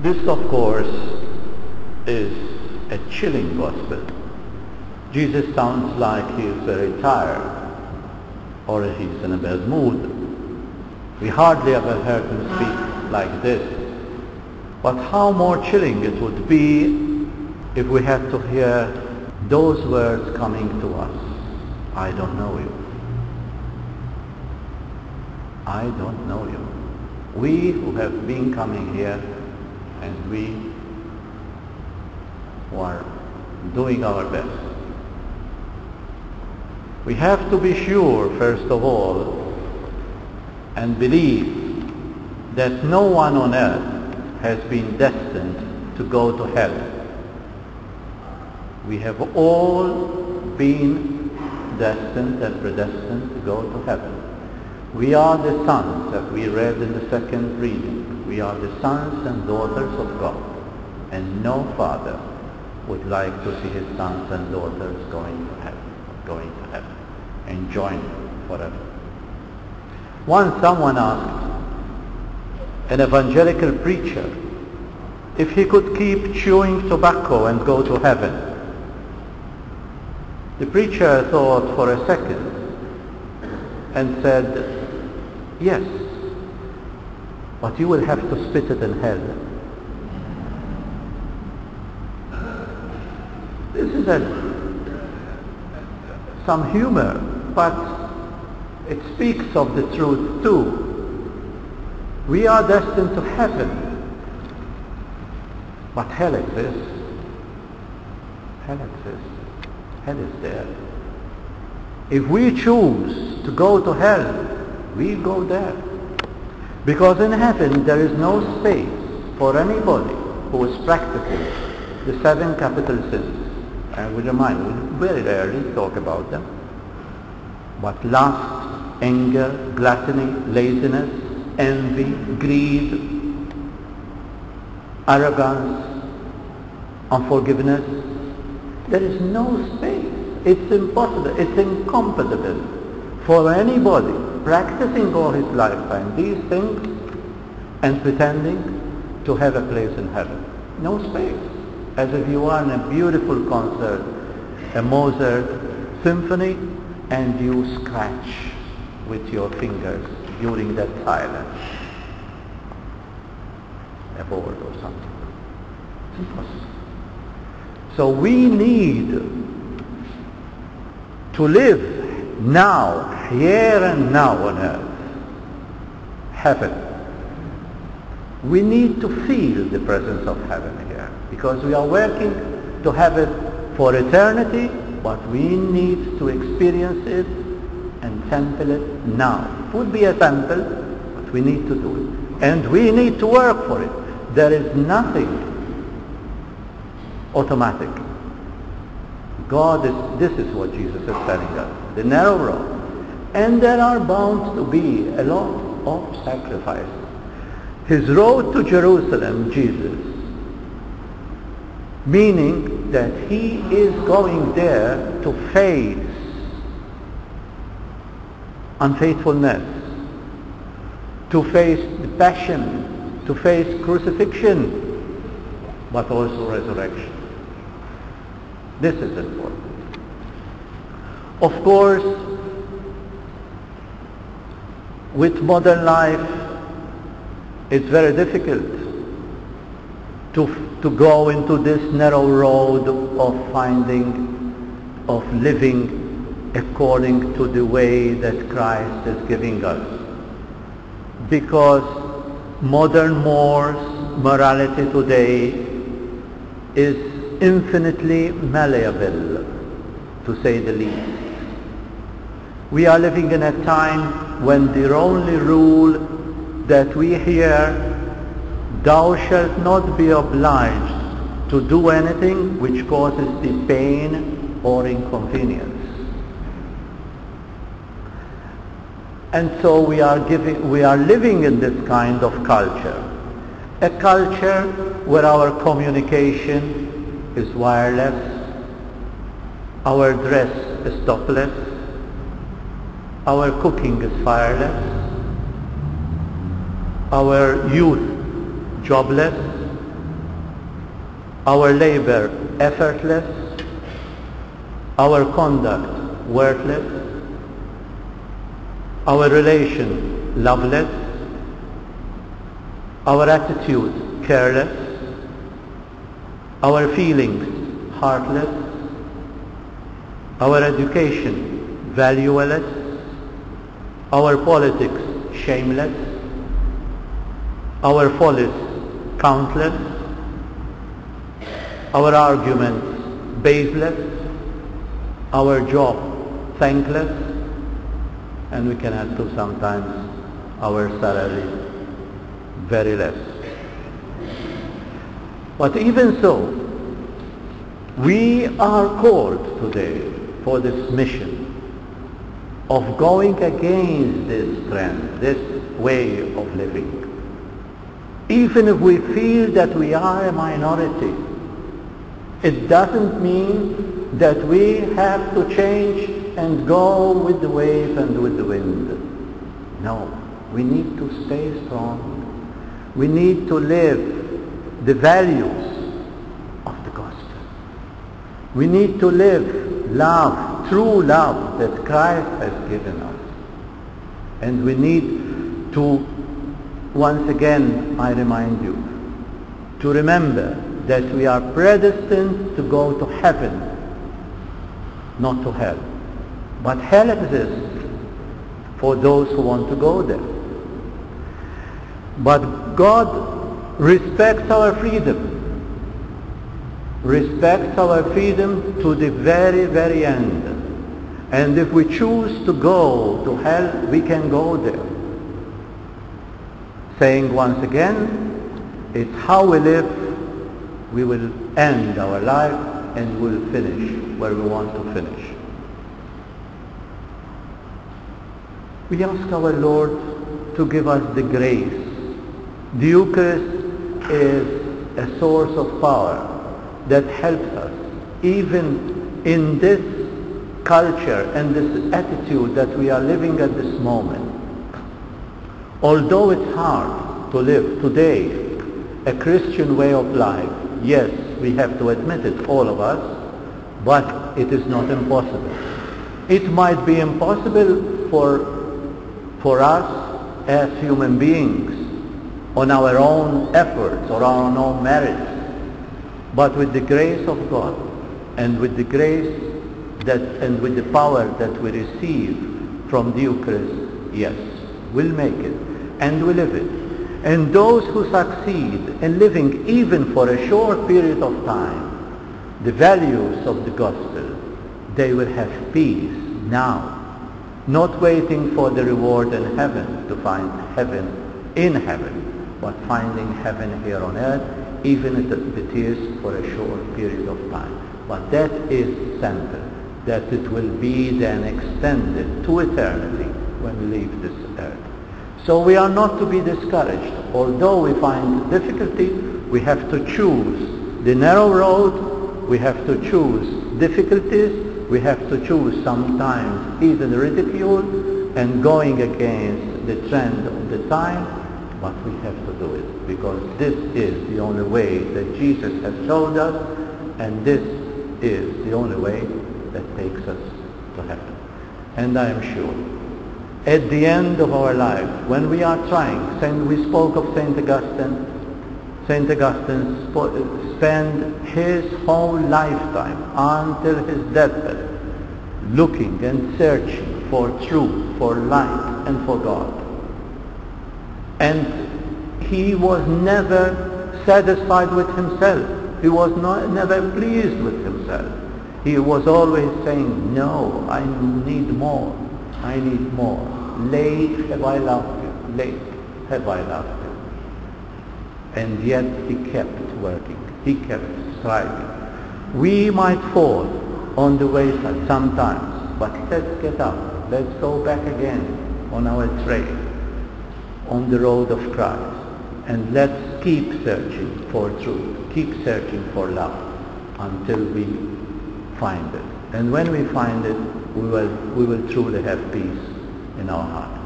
This, of course, is a chilling gospel. Jesus sounds like he is very tired or he's in a bad mood. We hardly ever heard him speak like this. But how more chilling it would be if we had to hear those words coming to us. I don't know you. I don't know you. We who have been coming here and we who are doing our best. We have to be sure, first of all, and believe that no one on earth has been destined to go to hell. We have all been destined and predestined to go to heaven. We are the sons, as we read in the second reading. We are the sons and daughters of God, and no father would like to see his sons and daughters going to heaven, enjoying forever. Once someone asked an evangelical preacher if he could keep chewing tobacco and go to heaven. The preacher thought for a second and said, yes, but you will have to spit it in hell. This is some humor, but it speaks of the truth too. We are destined to heaven, but hell exists. Hell exists. Hell is there. If we choose to go to hell, we go there. Because in heaven there is no space for anybody who is practicing the 7 capital sins. And we very rarely talk about them. But lust, anger, gluttony, laziness, envy, greed, arrogance, unforgiveness. There is no space. It's impossible. It's incompatible for anybody practicing all his lifetime these things and pretending to have a place in heaven. No space. As if you are in a beautiful concert, a Mozart symphony, and you scratch with your fingers during that silence a board or something. It's impossible. So we need to live now, here and now on earth, heaven. We need to feel the presence of heaven here, because we are working to have it for eternity, but we need to experience it and sample it now. It would be a sample, but we need to do it. And we need to work for it. There is nothing automatic. This is what Jesus is telling us, the narrow road. And there are bound to be a lot of sacrifices. His road to Jerusalem, Jesus, meaning that he is going there to face unfaithfulness, to face the passion, to face crucifixion, but also resurrection. This is important. Of course, with modern life, it's very difficult to go into this narrow road of living according to the way that Christ is giving us. Because modern morality today is infinitely malleable, to say the least. We are living in a time when the only rule that we hear, thou shalt not be obliged to do anything which causes thee pain or inconvenience. And so we are living in this kind of culture. A culture where our communication is wireless, our dress is topless, our cooking is fireless, our youth jobless, our labor effortless, our conduct worthless, our relation loveless, our attitude careless, our feelings heartless, our education valueless, our politics shameless, our follies countless, our arguments baseless, our job thankless, and we can add to sometimes our salary very less. But even so, we are called today for this mission of going against this trend, this way of living. Even if we feel that we are a minority, it doesn't mean that we have to change and go with the wave and with the wind. No, we need to stay strong. We need to live the values of the gospel. We need to live love, true love that Christ has given us. And we need to, once again, I remind you, to remember that we are predestined to go to heaven, not to hell. But hell exists for those who want to go there. But God respects our freedom, respects our freedom to the very, very end. And if we choose to go to hell, we can go there. Saying once again, it's how we live. We will end our life and we'll finish where we want to finish. We ask our Lord to give us the grace. The Eucharist is a source of power that helps us even in this culture and this attitude that we are living at this moment. Although it's hard to live today a Christian way of life, yes, we have to admit it, all of us, but it is not impossible. It might be impossible for us as human beings on our own efforts or our own merits, but with the grace of God and with the grace that and with the power that we receive from the Eucharist, yes, we'll make it and we'll live it. And those who succeed in living even for a short period of time the values of the gospel, they will have peace now, not waiting for the reward in heaven to find heaven in heaven, but finding heaven here on earth, even if it is for a short period of time. But that is central, that it will be then extended to eternity when we leave this earth. So we are not to be discouraged. Although we find difficulty, we have to choose the narrow road, we have to choose difficulties, we have to choose sometimes even ridicule and going against the trend of the time, but we have to do it because this is the only way that Jesus has showed us, and this is the only way that takes us to heaven. And I am sure at the end of our life, when we are trying, we spoke of St. Augustine. St. Augustine spent his whole lifetime until his deathbed looking and searching for truth, for light, and for God. And he was never satisfied with himself. He was never pleased with himself. He was always saying, no, I need more. I need more. Late have I loved you. Late have I loved you. And yet he kept working. He kept striving. We might fall on the wayside sometimes, but let's get up. Let's go back again on our trail, on the road of Christ. And let's keep searching for truth. Keep searching for love until we find it. And when we find it, we will truly have peace in our heart.